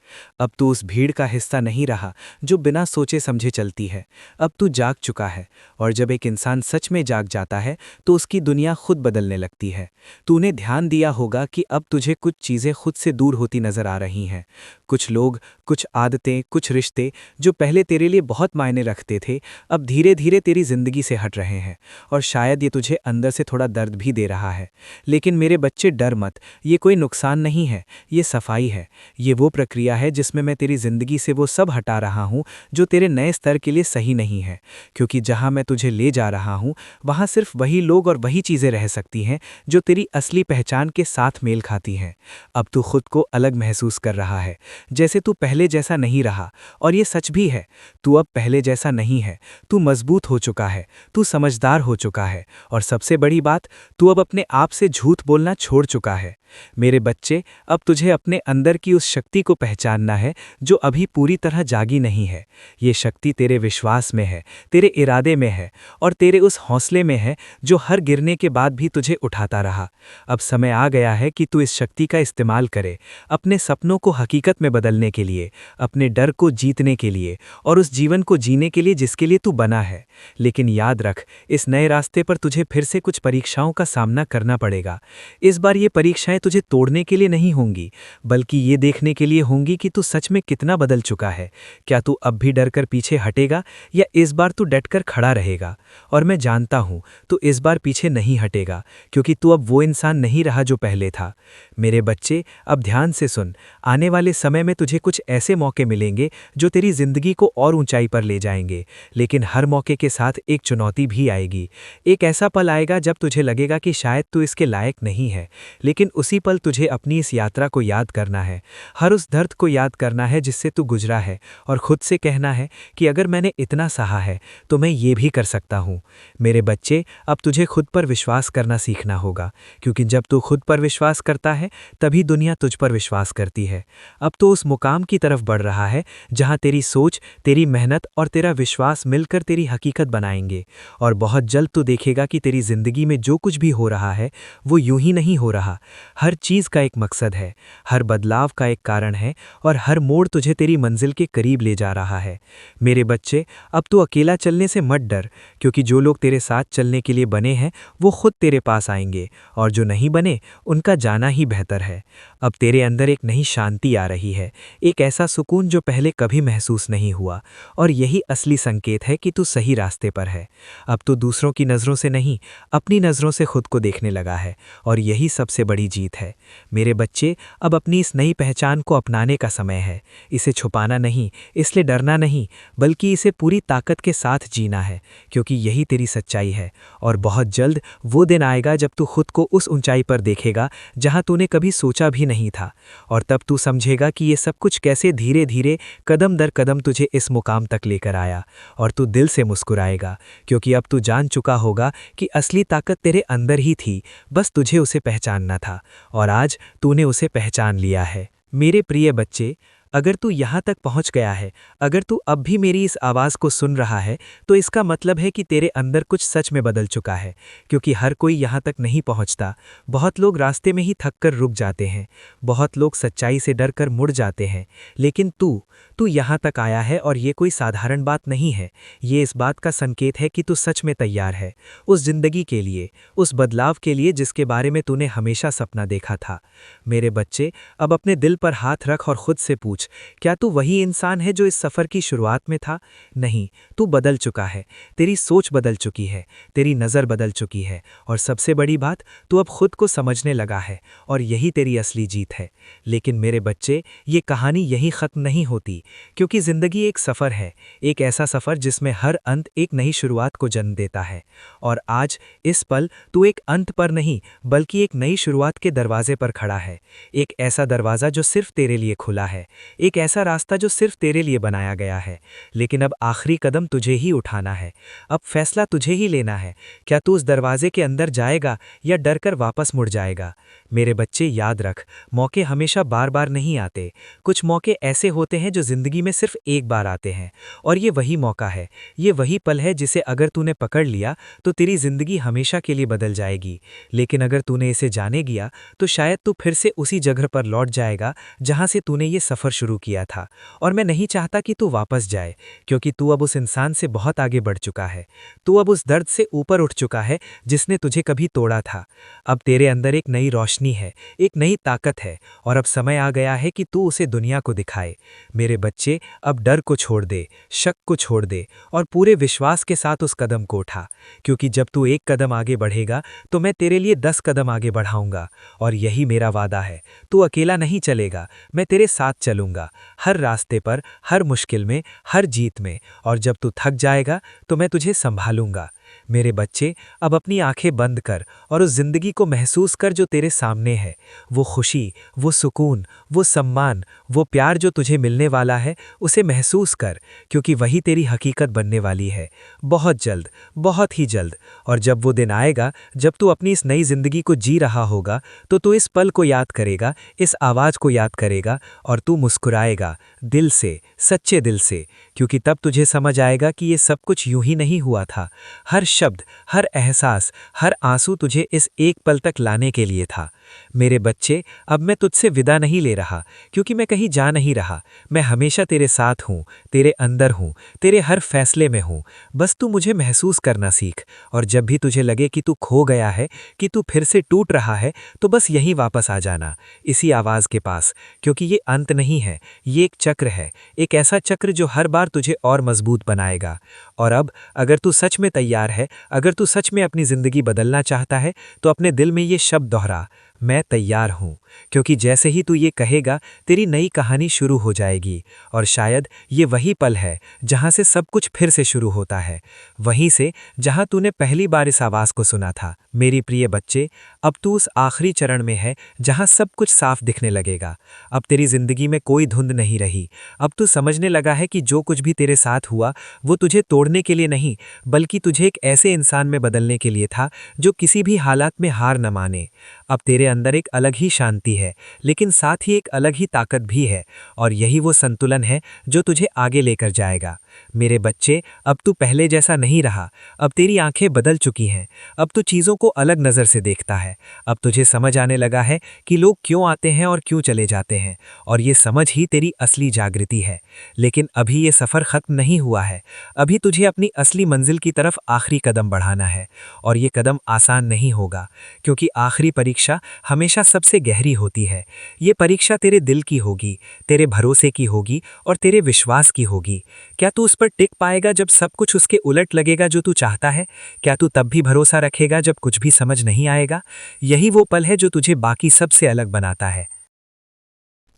Speaker 2: अब तू उस भीड़ का हिस्सा नहीं रहा जो बिना सोचे समझे चलती है। अब तू जाग चुका है, और जब एक इंसान सच में जाग जाता है तो उसकी दुनिया खुद बदलने लगती है। तूने ध्यान दिया होगा कि अब तुझे कुछ चीज़ें खुद से दूर होती नजर आ रही हैं। कुछ लोग, कुछ आदतें, कुछ रिश्ते जो पहले तेरे लिए बहुत मायने रखते थे, अब धीरे धीरे तेरी जिंदगी से हट रहे हैं, और शायद ये तुझे अंदर से थोड़ा दर्द भी दे रहा है। लेकिन मेरे बच्चे, डर मत, ये कोई नुकसान नहीं है, ये सफाई है। ये वो प्रक्रिया है जिसमें मैं तेरी जिंदगी से वो सब हटा रहा हूँ जो तेरे नए स्तर के लिए सही नहीं है। क्योंकि जहाँ मैं तुझे ले जा रहा हूँ वहाँ सिर्फ वही लोग और वही चीज़ें रह सकती हैं जो तेरी असली पहचान के साथ मेल खाती हैं। अब तू खुद को अलग महसूस कर रहा है, जैसे तू पहले जैसा नहीं रहा, और ये सच भी है। तू अब पहले जैसा नहीं है, तू मजबूत हो चुका है, तू समझदार हो चुका है, और सबसे बड़ी बात, तू अब अपने आप से झूठ बोलना छोड़ चुका है। मेरे बच्चे, अब तुझे अपने अंदर की उस शक्ति को पहचानना है जो अभी पूरी तरह जागी नहीं है। ये शक्ति तेरे विश्वास में है, तेरे इरादे में है, और तेरे उस हौसले में है जो हर गिरने के बाद भी तुझे उठाता रहा। अब समय आ गया है कि तू इस शक्ति का इस्तेमाल करे, अपने सपनों को हकीकत में बदलने के लिए, अपने डर को जीतने के लिए, और उस जीवन को जीने के लिए जिसके लिए तू बना है। लेकिन याद रख, इस नए रास्ते पर तुझे फिर से कुछ परीक्षाओं का सामना करना पड़ेगा। इस बार ये परीक्षाएं तुझे तोड़ने के लिए नहीं होंगी, बल्कि ये देखने के लिए होंगी कि तू सच में कितना बदल चुका है। क्या तू अब भी डर कर पीछे हटेगा, या इस बार तू डटकर खड़ा रहेगा? और मैं जानता हूं तू इस बार पीछे नहीं हटेगा, क्योंकि तू अब वो इंसान नहीं रहा जो पहले था। मेरे बच्चे, अब ध्यान से सुन। आने वाले समय में तुझे कुछ ऐसे मौके मिलेंगे जो तेरी जिंदगी को और ऊंचाई पर ले जाएंगे।
Speaker 3: आएंगे, लेकिन हर मौके के साथ एक चुनौती भी आएगी। एक ऐसा पल आएगा जब तुझे लगेगा कि शायद तू इसके लायक नहीं है, लेकिन उसी पल तुझे अपनी इस यात्रा को याद करना है, हर उस दर्द को याद करना है जिससे तू गुजरा है, और खुद से कहना है कि अगर मैंने इतना सहा है तो मैं ये भी कर सकता हूँ। मेरे बच्चे, अब तुझे खुद पर विश्वास करना सीखना होगा, क्योंकि जब तू खुद पर विश्वास करता है तभी दुनिया तुझ पर विश्वास करती है। अब तो उस मुकाम की तरफ बढ़ रहा है जहां तेरी सोच, तेरी मेहनत और तेरा विश्वास मिलकर तेरी हकीकत बनाएंगे, और बहुत जल्द तू देखेगा कि तेरी जिंदगी में जो कुछ भी हो रहा है वो यूं ही नहीं हो रहा। हर चीज का एक मकसद है, हर बदलाव का एक कारण है, और हर मोड़ तुझे तेरी मंजिल के करीब ले जा रहा है। मेरे बच्चे, अब तू अकेला चलने से मत डर, क्योंकि जो लोग तेरे साथ चलने के लिए बने हैं वो खुद तेरे पास आएंगे, और जो नहीं बने उनका जाना ही बेहतर है। अब तेरे अंदर एक नई शांति आ रही है, एक ऐसा सुकून जो पहले कभी महसूस नहीं हुआ, और यही असली संकेत है कि तू सही रास्ते पर है। अब तू दूसरों की नज़रों से नहीं, अपनी नज़रों से खुद को देखने लगा है, और यही सबसे बड़ी जीत है। मेरे बच्चे, अब अपनी इस नई पहचान को अपनाने का समय है। इसे छुपाना नहीं, इसलिए डरना नहीं, बल्कि इसे पूरी ताकत के साथ जीना है, क्योंकि यही तेरी सच्चाई है। और बहुत जल्द वो दिन आएगा जब तू खुद को उस ऊंचाई पर देखेगा जहां तूने कभी सोचा भी नहीं था, और तब तू समझेगा कि ये सब कुछ कैसे धीरे धीरे कदम दर कदम तुझे इस मुकाम तक लेकर आया। और तू दिल से मुस्कुराएगा, क्योंकि अब तू जान चुका होगा कि असली ताकत तेरे अंदर ही थी, बस तुझे उसे पहचानना था, और आज तूने उसे पहचान लिया है। मेरे प्रिय बच्चे, अगर तू यहाँ तक पहुँच गया है, अगर तू अब भी मेरी इस आवाज़ को सुन रहा है, तो इसका मतलब है कि तेरे अंदर कुछ सच में बदल चुका है, क्योंकि हर कोई यहाँ तक नहीं पहुँचता। बहुत लोग रास्ते में ही थक कर रुक जाते हैं, बहुत लोग सच्चाई से डर कर मुड़ जाते हैं, लेकिन तू यहाँ तक आया है, और ये कोई साधारण बात नहीं है। ये इस बात का संकेत है कि तू सच में तैयार है उस जिंदगी के लिए, उस बदलाव के लिए जिसके बारे में तूने हमेशा सपना देखा था। मेरे बच्चे, अब अपने दिल पर हाथ रख और खुद से पूछ, क्या तू वही इंसान है जो इस सफ़र की शुरुआत में था? नहीं, तू बदल चुका है, तेरी सोच बदल चुकी है, तेरी नज़र बदल चुकी है, और सबसे बड़ी बात, तू अब खुद को समझने लगा है, और यही तेरी असली जीत है। लेकिन मेरे बच्चे, ये कहानी यहीं ख़त्म नहीं होती, क्योंकि ज़िंदगी एक सफ़र है, एक ऐसा सफ़र जिसमें हर अंत एक नई शुरुआत को जन्म देता है। और आज इस पल तू एक अंत पर नहीं, बल्कि एक नई शुरुआत के दरवाजे पर खड़ा है। एक ऐसा दरवाज़ा जो सिर्फ तेरे लिए खुला है, एक ऐसा रास्ता जो सिर्फ तेरे लिए बनाया गया है। लेकिन अब आखिरी कदम तुझे ही उठाना है, अब फैसला तुझे ही लेना है। क्या तू उस दरवाजे के अंदर जाएगा या डर कर वापस मुड़ जाएगा? मेरे बच्चे, याद रख, मौके हमेशा बार बार नहीं आते। कुछ मौके ऐसे होते हैं जो ज़िंदगी में सिर्फ एक बार आते हैं, और ये वही मौका है, ये वही पल है जिसे अगर तूने पकड़ लिया तो तेरी ज़िंदगी हमेशा के लिए बदल जाएगी। लेकिन अगर तूने इसे जाने गया तो शायद तू फिर से उसी जगह पर लौट जाएगा जहाँ से तूने ये सफ़र शुरू किया था। और मैं नहीं चाहता कि तू वापस जाए, क्योंकि तू अब उस इंसान से बहुत आगे बढ़ चुका है। तू अब उस दर्द से ऊपर उठ चुका है जिसने तुझे कभी तोड़ा था। अब तेरे अंदर एक नई रोशनी है, एक नई ताकत है, और अब समय आ गया है कि तू उसे दुनिया को दिखाए। मेरे बच्चे, अब डर को छोड़ दे, शक को छोड़ दे, और पूरे विश्वास के साथ उस कदम को उठा, क्योंकि जब तू एक कदम आगे बढ़ेगा तो मैं तेरे लिए 10 कदम आगे बढ़ाऊंगा। और यही मेरा वादा है, तू अकेला नहीं चलेगा, मैं तेरे साथ चलूंगा, हर रास्ते पर, हर मुश्किल में, हर जीत में। और जब तू थक जाएगा तो मैं तुझे संभालूंगा। मेरे बच्चे, अब अपनी आंखें बंद कर और उस जिंदगी को महसूस कर जो तेरे सामने है। वो खुशी, वो सुकून, वो सम्मान, वो प्यार जो तुझे मिलने वाला है, उसे महसूस कर, क्योंकि वही तेरी हकीकत बनने वाली है, बहुत जल्द, बहुत ही जल्द। और जब वो दिन आएगा जब तू अपनी इस नई जिंदगी को जी रहा होगा, तो तू इस पल को याद करेगा, इस आवाज़ को याद करेगा, और तू मुस्कुराएगा दिल से, सच्चे दिल से, क्योंकि तब तुझे समझ आएगा कि ये सब कुछ यूं ही नहीं हुआ था। हर शब्द, हर एहसास, हर आंसू तुझे इस एक पल तक लाने के लिए था। मेरे बच्चे, अब मैं तुझसे विदा नहीं ले रहा, क्योंकि मैं कहीं जा नहीं रहा। मैं हमेशा तेरे साथ हूँ, तेरे अंदर हूँ, तेरे हर फैसले में हूँ। बस तू मुझे महसूस करना सीख, और जब भी तुझे लगे कि तू खो गया है, कि तू फिर से टूट रहा है, तो बस यहीं वापस आ जाना, इसी आवाज़ के पास, क्योंकि ये अंत नहीं है, ये एक चक्र है, एक ऐसा चक्र जो हर बार तुझे और मजबूत बनाएगा। और अब अगर तू सच में तैयार है, अगर तू सच में अपनी ज़िंदगी बदलना चाहता है, तो अपने दिल में ये शब्द दोहरा,
Speaker 1: मैं तैयार हूँ, क्योंकि जैसे ही तू ये कहेगा तेरी नई कहानी शुरू हो जाएगी। और शायद ये वही पल है जहाँ से सब कुछ फिर से शुरू होता है, वहीं से जहाँ तूने पहली बार इस आवाज़ को सुना था। मेरी प्रिय बच्चे, अब तू उस आखिरी चरण में है जहाँ सब कुछ साफ दिखने लगेगा। अब तेरी जिंदगी में कोई धुंध नहीं रही। अब तू समझने लगा है कि जो कुछ भी तेरे साथ हुआ वो तुझे तोड़ने के लिए नहीं, बल्कि तुझे एक ऐसे इंसान में बदलने के लिए था जो किसी भी हालात में हार न माने। अब तेरे अंदर एक अलग ही शांति है, लेकिन साथ ही एक अलग ही ताकत भी है, और यही वो संतुलन है जो तुझे आगे लेकर जाएगा। मेरे बच्चे, अब तू पहले जैसा नहीं रहा। अब तेरी आंखें बदल चुकी हैं। अब तू चीज़ों को अलग नज़र से देखता है। अब तुझे समझ आने लगा है कि लोग क्यों आते हैं और क्यों चले जाते हैं, और ये समझ ही तेरी असली जागृति है। लेकिन अभी ये सफ़र ख़त्म नहीं हुआ है। अभी तुझे अपनी असली मंजिल की तरफ आखिरी कदम बढ़ाना है, और ये कदम आसान नहीं होगा, क्योंकि आखिरी परीक्षा हमेशा सबसे गहरी होती है। ये परीक्षा तेरे दिल की होगी, तेरे भरोसे की होगी और तेरे विश्वास की होगी। क्या तू उस पर टिक पाएगा जब सब कुछ उसके उलट लगेगा जो तू चाहता है? क्या तू तब भी भरोसा रखेगा जब कुछ भी समझ नहीं आएगा? यही वो पल है जो तुझे बाकी सबसे अलग बनाता है।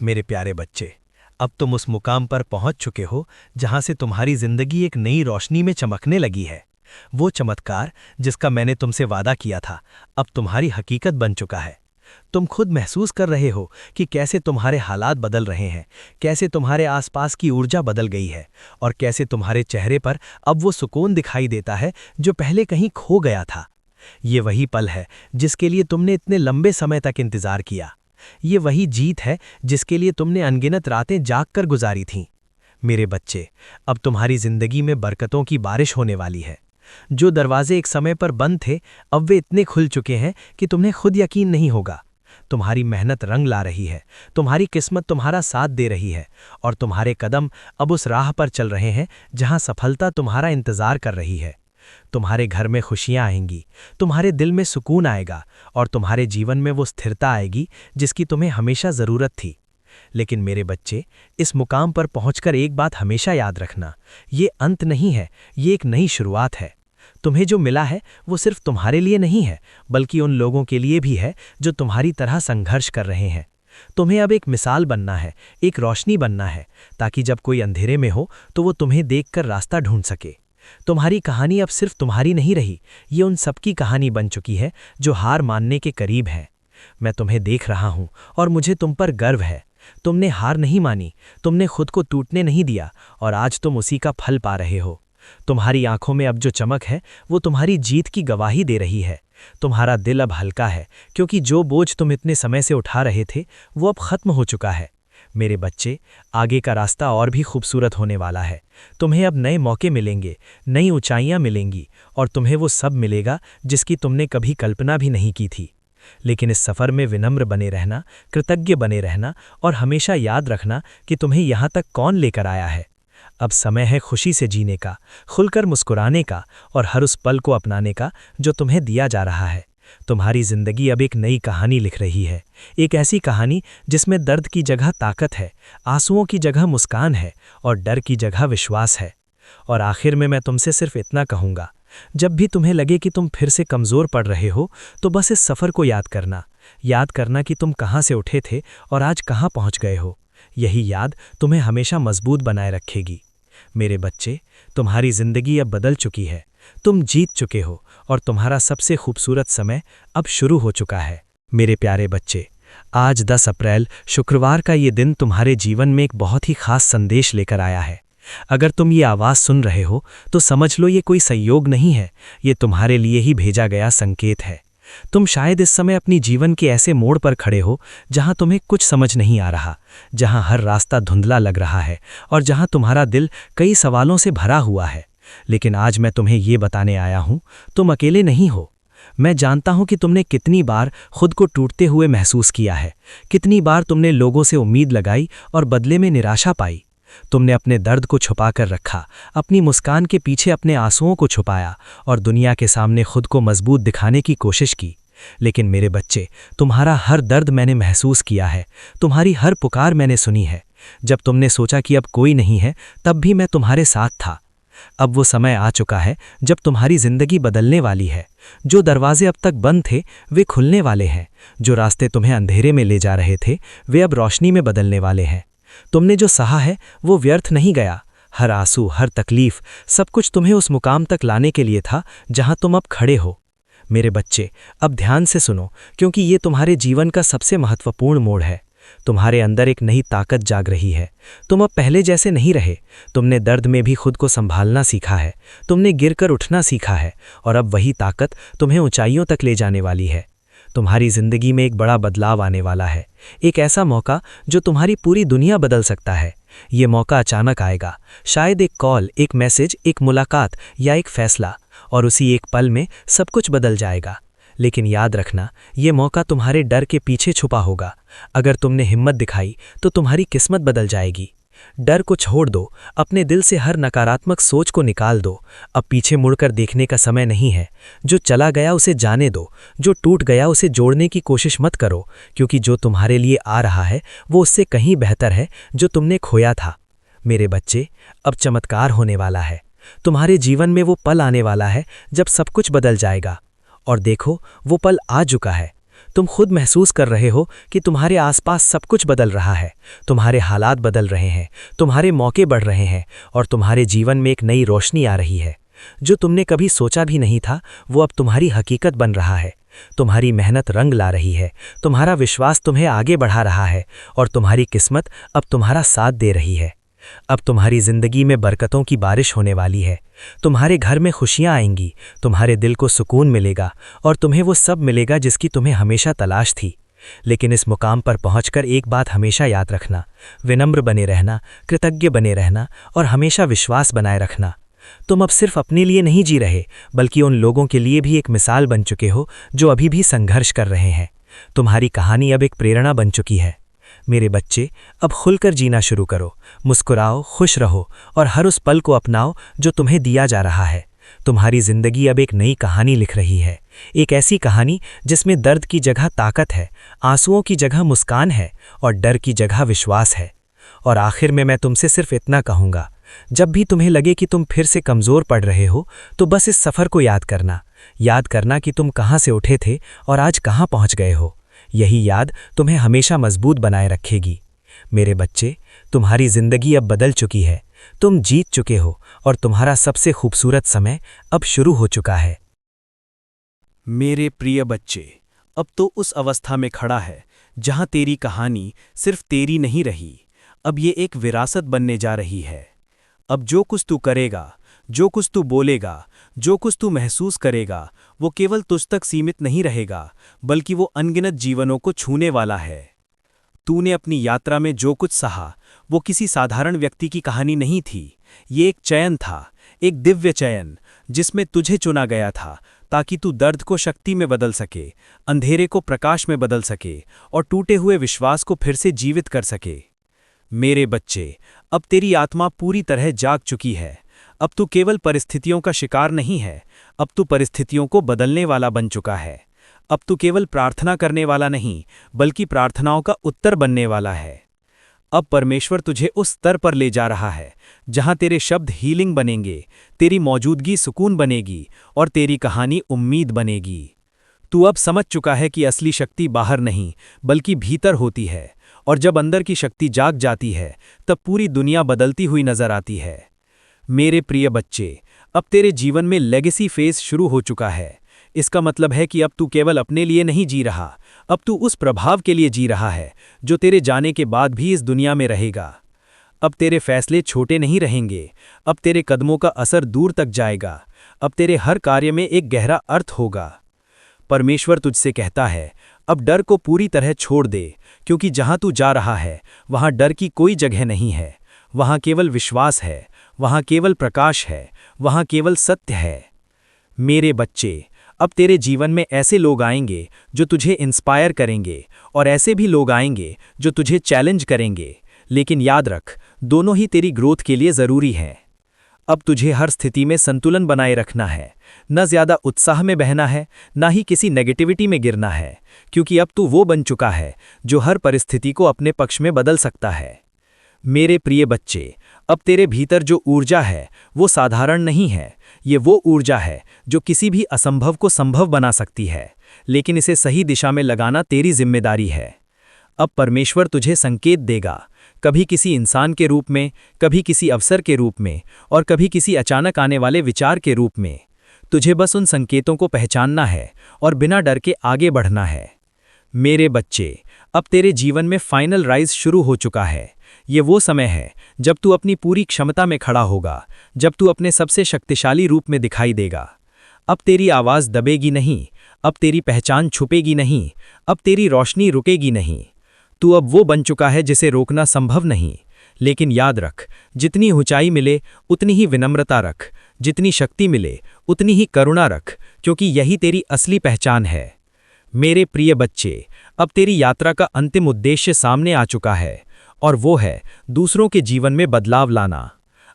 Speaker 2: मेरे प्यारे बच्चे, अब तुम उस मुकाम पर पहुंच चुके हो जहां से तुम्हारी जिंदगी एक नई रोशनी में चमकने लगी है। वो चमत्कार जिसका मैंने तुमसे वादा किया था, अब तुम्हारी हकीकत बन चुका है। तुम खुद महसूस कर रहे हो कि कैसे तुम्हारे हालात बदल रहे हैं, कैसे तुम्हारे आसपास की ऊर्जा बदल गई है, और कैसे तुम्हारे चेहरे पर अब वो सुकून दिखाई देता है जो पहले कहीं खो गया था। ये वही पल है जिसके लिए तुमने इतने लंबे समय तक इंतजार किया। ये वही जीत है जिसके लिए तुमने अनगिनत रातें जागकर गुजारी थीं। मेरे बच्चे, अब तुम्हारी जिंदगी में बरकतों की बारिश होने वाली है। जो दरवाजे एक समय पर बंद थे, अब वे इतने खुल चुके हैं कि तुम्हें खुद यकीन नहीं होगा। तुम्हारी मेहनत रंग ला रही है, तुम्हारी किस्मत तुम्हारा साथ दे रही है, और तुम्हारे कदम अब उस राह पर चल रहे हैं जहां सफलता तुम्हारा इंतजार कर रही है। तुम्हारे घर में खुशियां आएंगी, तुम्हारे दिल में सुकून आएगा, और तुम्हारे जीवन में वो स्थिरता आएगी जिसकी तुम्हें हमेशा ज़रूरत थी। लेकिन मेरे बच्चे, इस मुकाम पर पहुंचकर एक बात हमेशा याद रखना, ये अंत नहीं है, ये एक नई शुरुआत है। तुम्हें जो मिला है वो सिर्फ तुम्हारे लिए नहीं है, बल्कि उन लोगों के लिए भी है जो तुम्हारी तरह संघर्ष कर रहे हैं। तुम्हें अब एक मिसाल बनना है, एक रोशनी बनना है, ताकि जब कोई अंधेरे में हो तो वो तुम्हें देखकर रास्ता ढूंढ सके। तुम्हारी कहानी अब सिर्फ तुम्हारी नहीं रही, ये उन सबकी कहानी बन चुकी है जो हार मानने के करीब हैं। मैं तुम्हें देख रहा हूं और मुझे तुम पर गर्व है। तुमने हार नहीं मानी, तुमने खुद को टूटने नहीं दिया, और आज तुम उसी का फल पा रहे हो। तुम्हारी आंखों में अब जो चमक है वो तुम्हारी जीत की गवाही दे रही है। तुम्हारा दिल अब हल्का है, क्योंकि जो बोझ तुम इतने समय से उठा रहे थे वो अब खत्म हो चुका है। मेरे बच्चे, आगे का रास्ता और भी खूबसूरत होने वाला है। तुम्हें अब नए मौके मिलेंगे, नई ऊंचाइयां मिलेंगी, और तुम्हें वो सब मिलेगा जिसकी तुमने कभी कल्पना भी नहीं की थी। लेकिन इस सफ़र में विनम्र बने रहना, कृतज्ञ बने रहना, और हमेशा याद रखना कि तुम्हें यहाँ तक कौन लेकर आया है। अब समय है खुशी से जीने का, खुलकर मुस्कुराने का, और हर उस पल को अपनाने का जो तुम्हें दिया जा रहा है। तुम्हारी जिंदगी अब एक नई कहानी लिख रही है, एक ऐसी कहानी जिसमें दर्द की जगह ताकत है, आंसुओं की जगह मुस्कान है, और डर की जगह विश्वास है। और आखिर में मैं तुमसे सिर्फ इतना कहूँगा, जब भी तुम्हें लगे कि तुम फिर से कमज़ोर पड़ रहे हो, तो बस इस सफ़र को याद करना कि तुम कहाँ से उठे थे और आज कहाँ पहुँच गए हो। यही याद तुम्हें हमेशा मजबूत बनाए रखेगी। मेरे बच्चे, तुम्हारी ज़िंदगी अब बदल चुकी है, तुम जीत चुके हो, और तुम्हारा सबसे खूबसूरत समय अब शुरू हो चुका है। मेरे प्यारे बच्चे, आज 10 अप्रैल शुक्रवार का ये दिन तुम्हारे जीवन में एक बहुत ही खास संदेश लेकर आया है। अगर तुम ये आवाज़ सुन रहे हो तो समझ लो ये कोई संयोग नहीं है, ये तुम्हारे लिए ही भेजा गया संकेत है। तुम शायद इस समय अपनी जीवन के ऐसे मोड़ पर खड़े हो जहां तुम्हें कुछ समझ नहीं आ रहा, जहां हर रास्ता धुंधला लग रहा है, और जहां तुम्हारा दिल कई सवालों से भरा हुआ है। लेकिन आज मैं तुम्हें ये बताने आया हूं, तुम अकेले नहीं हो। मैं जानता हूं कि तुमने कितनी बार खुद को टूटते हुए महसूस किया है, कितनी बार तुमने लोगों से उम्मीद लगाई और बदले में निराशा पाई। तुमने अपने दर्द को छुपा कर रखा, अपनी मुस्कान के पीछे अपने आंसुओं को छुपाया, और दुनिया के सामने खुद को मजबूत दिखाने की कोशिश की। लेकिन मेरे बच्चे, तुम्हारा हर दर्द मैंने महसूस किया है, तुम्हारी हर पुकार मैंने सुनी है। जब तुमने सोचा कि अब कोई नहीं है, तब भी मैं तुम्हारे साथ था। अब वो समय आ चुका है जब तुम्हारी जिंदगी बदलने वाली है। जो दरवाजे अब तक बंद थे वे खुलने वाले हैं। जो रास्ते तुम्हें अंधेरे में ले जा रहे थे वे अब रोशनी में बदलने वाले हैं। तुमने जो सहा है वो व्यर्थ नहीं गया। हर आंसू, हर तकलीफ, सब कुछ तुम्हें उस मुकाम तक लाने के लिए था जहां तुम अब खड़े हो। मेरे बच्चे, अब ध्यान से सुनो, क्योंकि ये तुम्हारे जीवन का सबसे महत्वपूर्ण मोड़ है। तुम्हारे अंदर एक नई ताकत जाग रही है। तुम अब पहले जैसे नहीं रहे। तुमने दर्द में भी खुद को संभालना सीखा है। तुमने गिरकर उठना सीखा है और अब वही ताकत तुम्हें ऊंचाइयों तक ले जाने वाली है। तुम्हारी जिंदगी में एक बड़ा बदलाव आने वाला है, एक ऐसा मौका जो तुम्हारी पूरी दुनिया बदल सकता है। ये मौका अचानक आएगा, शायद एक कॉल, एक मैसेज, एक मुलाकात या एक फैसला, और उसी एक पल में सब कुछ बदल जाएगा। लेकिन याद रखना, ये मौका तुम्हारे डर के पीछे छुपा होगा। अगर तुमने हिम्मत दिखाई तो तुम्हारी किस्मत बदल जाएगी। डर को छोड़ दो, अपने दिल से हर नकारात्मक सोच को निकाल दो। अब पीछे मुड़कर देखने का समय नहीं है। जो चला गया उसे जाने दो, जो टूट गया उसे जोड़ने की कोशिश मत करो, क्योंकि जो तुम्हारे लिए आ रहा है वो उससे कहीं बेहतर है जो तुमने खोया था। मेरे बच्चे, अब चमत्कार होने वाला है। तुम्हारे जीवन में वो पल आने वाला है जब सब कुछ बदल जाएगा। और देखो, वो पल आ चुका है। तुम खुद महसूस कर रहे हो कि तुम्हारे आसपास सब कुछ बदल रहा है। तुम्हारे हालात बदल रहे हैं, तुम्हारे मौके बढ़ रहे हैं और तुम्हारे जीवन में एक नई रोशनी आ रही है। जो तुमने कभी सोचा भी नहीं था वो अब तुम्हारी हकीकत बन रहा है। तुम्हारी मेहनत रंग ला रही है, तुम्हारा विश्वास तुम्हें आगे बढ़ा रहा है और तुम्हारी किस्मत अब तुम्हारा साथ दे रही है। अब तुम्हारी जिंदगी में बरकतों की बारिश होने वाली है। तुम्हारे घर में खुशियां आएंगी, तुम्हारे दिल को सुकून मिलेगा और तुम्हें वो सब मिलेगा जिसकी तुम्हें हमेशा तलाश थी। लेकिन इस मुकाम पर पहुंचकर एक बात हमेशा याद रखना, विनम्र बने रहना, कृतज्ञ बने रहना और हमेशा विश्वास बनाए रखना। तुम अब सिर्फ अपने लिए नहीं जी रहे, बल्कि उन लोगों के लिए भी एक मिसाल बन चुके हो जो अभी भी संघर्ष कर रहे हैं। तुम्हारी कहानी अब एक प्रेरणा बन चुकी है। मेरे बच्चे, अब खुलकर जीना शुरू करो, मुस्कुराओ, खुश रहो और हर उस पल को अपनाओ जो तुम्हें दिया जा रहा है। तुम्हारी जिंदगी अब एक नई कहानी लिख रही है, एक ऐसी कहानी जिसमें दर्द की जगह ताकत है, आंसुओं की जगह मुस्कान है और डर की जगह विश्वास है। और आखिर में मैं तुमसे सिर्फ इतना कहूँगा, जब भी तुम्हें लगे कि तुम फिर से कमज़ोर पड़ रहे हो तो बस इस सफ़र को याद करना कि तुम कहाँ से उठे थे और आज कहाँ पहुँच गए हो। यही याद तुम्हें हमेशा मजबूत बनाए रखेगी। मेरे बच्चे, तुम्हारी जिंदगी अब बदल चुकी है। तुम जीत चुके हो और तुम्हारा सबसे खूबसूरत समय अब शुरू हो चुका है।
Speaker 3: मेरे प्रिय बच्चे, अब तो उस अवस्था में खड़ा है जहां तेरी कहानी सिर्फ तेरी नहीं रही, अब ये एक विरासत बनने जा रही है। अब जो कुछ तू करेगा, जो कुछ तू बोलेगा, जो कुछ तू महसूस करेगा, वो केवल तुझ तक सीमित नहीं रहेगा, बल्कि वो अनगिनत जीवनों को छूने वाला है। तूने अपनी यात्रा में जो कुछ सहा, वो किसी साधारण व्यक्ति की कहानी नहीं थी। ये एक चयन था, एक दिव्य चयन, जिसमें तुझे चुना गया था ताकि तू दर्द को शक्ति में बदल सके, अंधेरे को प्रकाश में बदल सके और टूटे हुए विश्वास को फिर से जीवित कर सके। मेरे बच्चे, अब तेरी आत्मा पूरी तरह जाग चुकी है। अब तू केवल परिस्थितियों का शिकार नहीं है, अब तू परिस्थितियों को बदलने वाला बन चुका है। अब तू केवल प्रार्थना करने वाला नहीं, बल्कि प्रार्थनाओं का उत्तर बनने वाला है। अब परमेश्वर तुझे उस स्तर पर ले जा रहा है जहां तेरे शब्द हीलिंग बनेंगे, तेरी मौजूदगी सुकून बनेगी और तेरी कहानी उम्मीद बनेगी। तू अब समझ चुका है कि असली शक्ति बाहर नहीं, बल्कि भीतर होती है, और जब अंदर की शक्ति जाग जाती है तब पूरी दुनिया बदलती हुई नजर आती है। मेरे प्रिय बच्चे, अब तेरे जीवन में लेगेसी फेज शुरू हो चुका है। इसका मतलब है कि अब तू केवल अपने लिए नहीं जी रहा, अब तू उस प्रभाव के लिए जी रहा है जो तेरे जाने के बाद भी इस दुनिया में रहेगा। अब तेरे फैसले छोटे नहीं रहेंगे, अब तेरे कदमों का असर दूर तक जाएगा, अब तेरे हर कार्य में एक गहरा अर्थ होगा। परमेश्वर तुझसे कहता है, अब डर को पूरी तरह छोड़ दे, क्योंकि जहां तू जा रहा है वहां डर की कोई जगह नहीं है। वहां केवल विश्वास है, वहां केवल प्रकाश है, वहां केवल सत्य है। मेरे बच्चे, अब तेरे जीवन में ऐसे लोग आएंगे जो तुझे इंस्पायर करेंगे और ऐसे भी लोग आएंगे जो तुझे चैलेंज करेंगे, लेकिन याद रख, दोनों ही तेरी ग्रोथ के लिए ज़रूरी हैं। अब तुझे हर स्थिति में संतुलन बनाए रखना है, न ज़्यादा उत्साह में बहना है, न ही किसी नेगेटिविटी में गिरना है, क्योंकि अब तू वो बन चुका है जो हर परिस्थिति को अपने पक्ष में बदल सकता है। मेरे प्रिय बच्चे, अब तेरे भीतर जो ऊर्जा है वो साधारण नहीं है, ये वो ऊर्जा है जो किसी भी असंभव को संभव बना सकती है, लेकिन इसे सही दिशा में लगाना तेरी जिम्मेदारी है। अब परमेश्वर तुझे संकेत देगा, कभी किसी इंसान के रूप में, कभी किसी अवसर के रूप में और कभी किसी अचानक आने वाले विचार के रूप में। तुझे बस उन संकेतों को पहचानना है और बिना डर के आगे बढ़ना है। मेरे बच्चे, अब तेरे जीवन में फाइनल राइज शुरू हो चुका है। ये वो समय है जब तू अपनी पूरी क्षमता में खड़ा होगा, जब तू अपने सबसे शक्तिशाली रूप में दिखाई देगा। अब तेरी आवाज़ दबेगी नहीं, अब तेरी पहचान छुपेगी नहीं, अब तेरी रोशनी रुकेगी नहीं। तू अब वो बन चुका है जिसे रोकना संभव नहीं। लेकिन याद रख, जितनी ऊंचाई मिले उतनी ही विनम्रता रख, जितनी शक्ति मिले उतनी ही करुणा रख, क्योंकि यही तेरी असली पहचान है। मेरे प्रिय बच्चे, अब तेरी यात्रा का अंतिम उद्देश्य सामने आ चुका है, और वो है दूसरों के जीवन में बदलाव लाना।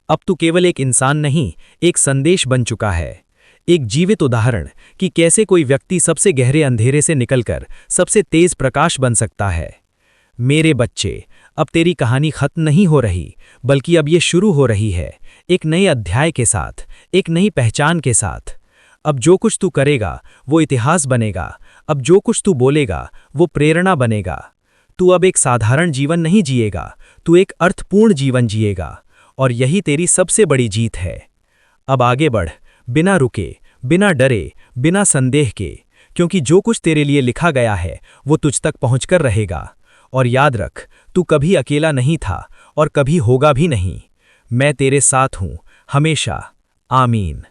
Speaker 3: अब तू केवल एक इंसान नहीं, एक संदेश बन चुका है, एक जीवित उदाहरण कि कैसे कोई व्यक्ति सबसे गहरे अंधेरे से निकलकर सबसे तेज प्रकाश बन सकता है। मेरे बच्चे, अब तेरी कहानी खत्म नहीं हो रही, बल्कि अब ये शुरू हो रही है, एक नए अध्याय के साथ, एक नई पहचान के साथ। अब जो कुछ तू करेगा वो इतिहास बनेगा, अब जो कुछ तू बोलेगा वो प्रेरणा बनेगा। तू अब एक साधारण जीवन नहीं जिएगा, तू एक अर्थपूर्ण जीवन जिएगा, और यही तेरी सबसे बड़ी जीत है। अब आगे बढ़, बिना रुके, बिना डरे, बिना संदेह के, क्योंकि जो कुछ तेरे लिए लिखा गया है वो तुझ तक पहुंचकर रहेगा। और याद रख, तू कभी अकेला नहीं था और कभी होगा भी नहीं। मैं तेरे साथ हूं, हमेशा। आमीन।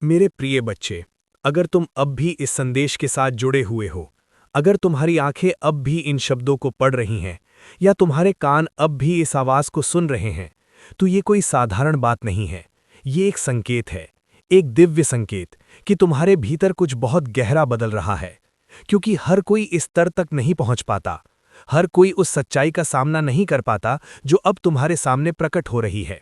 Speaker 1: मेरे प्रिय बच्चे, अगर तुम अब भी इस संदेश के साथ जुड़े हुए हो, अगर तुम्हारी आंखें अब भी इन शब्दों को पढ़ रही हैं, या तुम्हारे कान अब भी इस आवाज को सुन रहे हैं, तो ये कोई साधारण बात नहीं है। ये एक संकेत है, एक दिव्य संकेत कि तुम्हारे भीतर कुछ बहुत गहरा बदल रहा है। क्योंकि हर कोई इस स्तर तक नहीं पहुंच पाता, हर कोई उस सच्चाई का सामना नहीं कर पाता जो अब तुम्हारे सामने प्रकट हो रही है।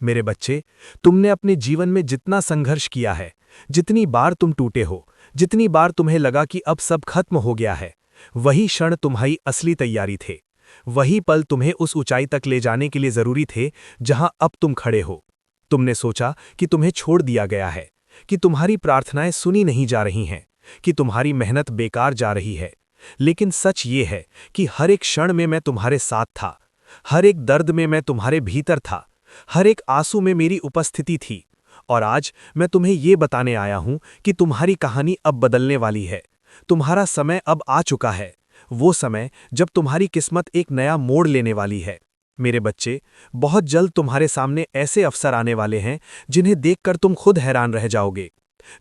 Speaker 1: मेरे बच्चे, तुमने अपने जीवन में जितना संघर्ष किया है, जितनी बार तुम टूटे हो, जितनी बार तुम्हें लगा कि अब सब खत्म हो गया है, वही क्षण तुम्हारी असली तैयारी थे। वही पल तुम्हें उस ऊंचाई तक ले जाने के लिए जरूरी थे जहां अब तुम खड़े हो। तुमने सोचा कि तुम्हें छोड़ दिया गया है, कि तुम्हारी प्रार्थनाएं सुनी नहीं जा रही हैं, कि तुम्हारी मेहनत बेकार जा रही है। लेकिन सच ये है कि हर एक क्षण में मैं तुम्हारे साथ था, हर एक दर्द में मैं तुम्हारे भीतर था, हर एक आंसू में मेरी उपस्थिति थी। और आज मैं तुम्हें ये बताने आया हूं कि तुम्हारी कहानी अब बदलने वाली है। तुम्हारा समय अब आ चुका है, वो समय जब तुम्हारी किस्मत एक नया मोड़ लेने वाली है। मेरे बच्चे, बहुत जल्द तुम्हारे सामने ऐसे अवसर आने वाले हैं जिन्हें देखकर तुम खुद हैरान रह जाओगे।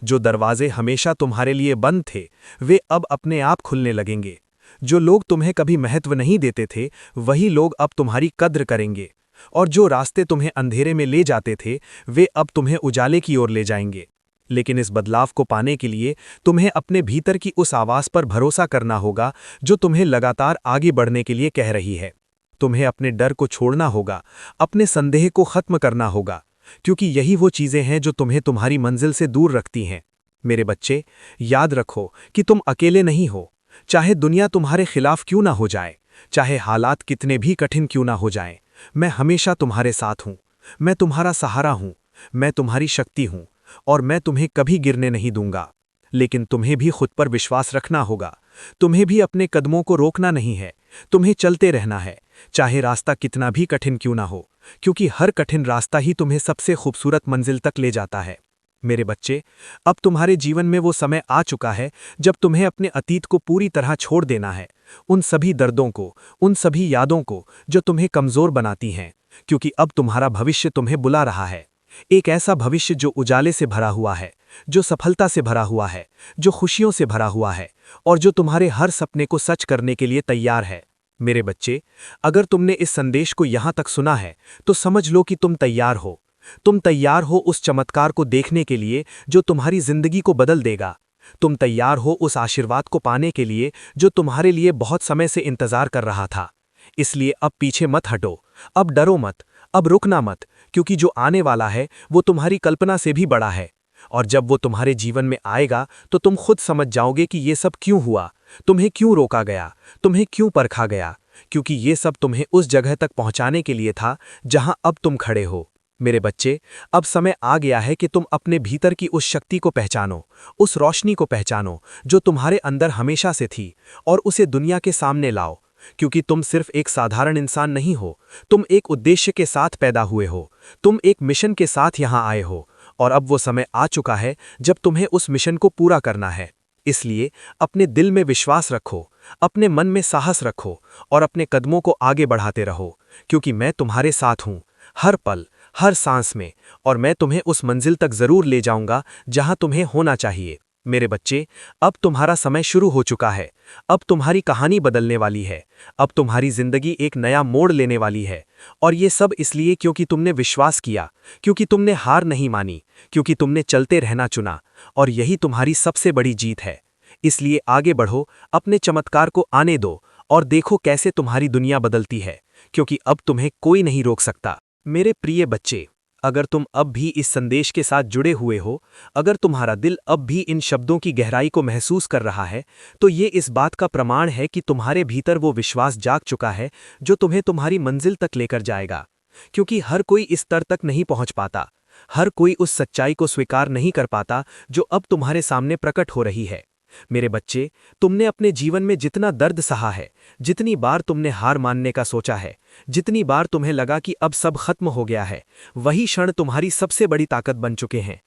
Speaker 1: जो दरवाजे हमेशा तुम्हारे लिए बंद थे, वे अब अपने आप खुलने लगेंगे। जो लोग तुम्हें कभी महत्व नहीं देते थे, वही लोग अब तुम्हारी कद्र करेंगे। और जो रास्ते तुम्हें अंधेरे में ले जाते थे, वे अब तुम्हें उजाले की ओर ले जाएंगे। लेकिन इस बदलाव को पाने के लिए तुम्हें अपने भीतर की उस आवाज़ पर भरोसा करना होगा जो तुम्हें लगातार आगे बढ़ने के लिए कह रही है। तुम्हें अपने डर को छोड़ना होगा, अपने संदेह को खत्म करना होगा, क्योंकि यही वो चीज़ें हैं जो तुम्हें तुम्हारी मंजिल से दूर रखती हैं। मेरे बच्चे, याद रखो कि तुम अकेले नहीं हो। चाहे दुनिया तुम्हारे खिलाफ क्यों ना हो जाए, चाहे हालात कितने भी कठिन क्यों ना हो जाएं, मैं हमेशा तुम्हारे साथ हूं। मैं तुम्हारा सहारा हूं, मैं तुम्हारी शक्ति हूं, और मैं तुम्हें कभी गिरने नहीं दूंगा। लेकिन तुम्हें भी खुद पर विश्वास रखना होगा। तुम्हें भी अपने कदमों को रोकना नहीं है, तुम्हें चलते रहना है, चाहे रास्ता कितना भी कठिन क्यों ना हो, क्योंकि हर कठिन रास्ता ही तुम्हें सबसे खूबसूरत मंजिल तक ले जाता है। मेरे बच्चे, अब तुम्हारे जीवन में वो समय आ चुका है जब तुम्हें अपने अतीत को पूरी तरह छोड़ देना है, उन सभी दर्दों को, उन सभी यादों को जो तुम्हें कमज़ोर बनाती हैं, क्योंकि अब तुम्हारा भविष्य तुम्हें बुला रहा है। एक ऐसा भविष्य जो उजाले से भरा हुआ है, जो सफलता से भरा हुआ है, जो खुशियों से भरा हुआ है, और जो तुम्हारे हर सपने को सच करने के लिए तैयार है। मेरे बच्चे, अगर तुमने इस संदेश को यहाँ तक सुना है तो समझ लो कि तुम तैयार हो। तुम तैयार हो उस चमत्कार को देखने के लिए जो तुम्हारी जिंदगी को बदल देगा। तुम तैयार हो उस आशीर्वाद को पाने के लिए जो तुम्हारे लिए बहुत समय से इंतजार कर रहा था। इसलिए अब पीछे मत हटो, अब डरो मत, अब रुकना मत, क्योंकि जो आने वाला है वो तुम्हारी कल्पना से भी बड़ा है। और जब वो तुम्हारे जीवन में आएगा तो तुम खुद समझ जाओगे कि ये सब क्यों हुआ, तुम्हें क्यों रोका गया, तुम्हें क्यों परखा गया, क्योंकि ये सब तुम्हें उस जगह तक पहुंचाने के लिए था जहां अब तुम खड़े हो। मेरे बच्चे, अब समय आ गया है कि तुम अपने भीतर की उस शक्ति को पहचानो, उस रोशनी को पहचानो जो तुम्हारे अंदर हमेशा से थी, और उसे दुनिया के सामने लाओ। क्योंकि तुम सिर्फ एक साधारण इंसान नहीं हो, तुम एक उद्देश्य के साथ पैदा हुए हो, तुम एक मिशन के साथ यहां आए हो, और अब वो समय आ चुका है जब तुम्हें उस मिशन को पूरा करना है। इसलिए अपने दिल में विश्वास रखो, अपने मन में साहस रखो, और अपने कदमों को आगे बढ़ाते रहो, क्योंकि मैं तुम्हारे साथ हूं, हर पल, हर सांस में, और मैं तुम्हें उस मंजिल तक जरूर ले जाऊंगा जहां तुम्हें होना चाहिए। मेरे बच्चे, अब तुम्हारा समय शुरू हो चुका है। अब तुम्हारी कहानी बदलने वाली है। अब तुम्हारी जिंदगी एक नया मोड़ लेने वाली है। और ये सब इसलिए क्योंकि तुमने विश्वास किया, क्योंकि तुमने हार नहीं मानी, क्योंकि तुमने चलते रहना चुना, और यही तुम्हारी सबसे बड़ी जीत है। इसलिए आगे बढ़ो, अपने चमत्कार को आने दो, और देखो कैसे तुम्हारी दुनिया बदलती है, क्योंकि अब तुम्हें कोई नहीं रोक सकता। मेरे प्रिय बच्चे, अगर तुम अब भी इस संदेश के साथ जुड़े हुए हो, अगर तुम्हारा दिल अब भी इन शब्दों की गहराई को महसूस कर रहा है, तो ये इस बात का प्रमाण है कि तुम्हारे भीतर वो विश्वास जाग चुका है जो तुम्हें तुम्हारी मंजिल तक लेकर जाएगा। क्योंकि हर कोई इस स्तर तक नहीं पहुंच पाता, हर कोई उस सच्चाई को स्वीकार नहीं कर पाता जो अब तुम्हारे सामने प्रकट हो रही है। मेरे बच्चे, तुमने अपने जीवन में जितना दर्द सहा है, जितनी बार तुमने हार मानने का सोचा है, जितनी बार तुम्हें लगा कि अब सब खत्म हो गया है, वही क्षण तुम्हारी सबसे बड़ी ताकत बन चुके हैं।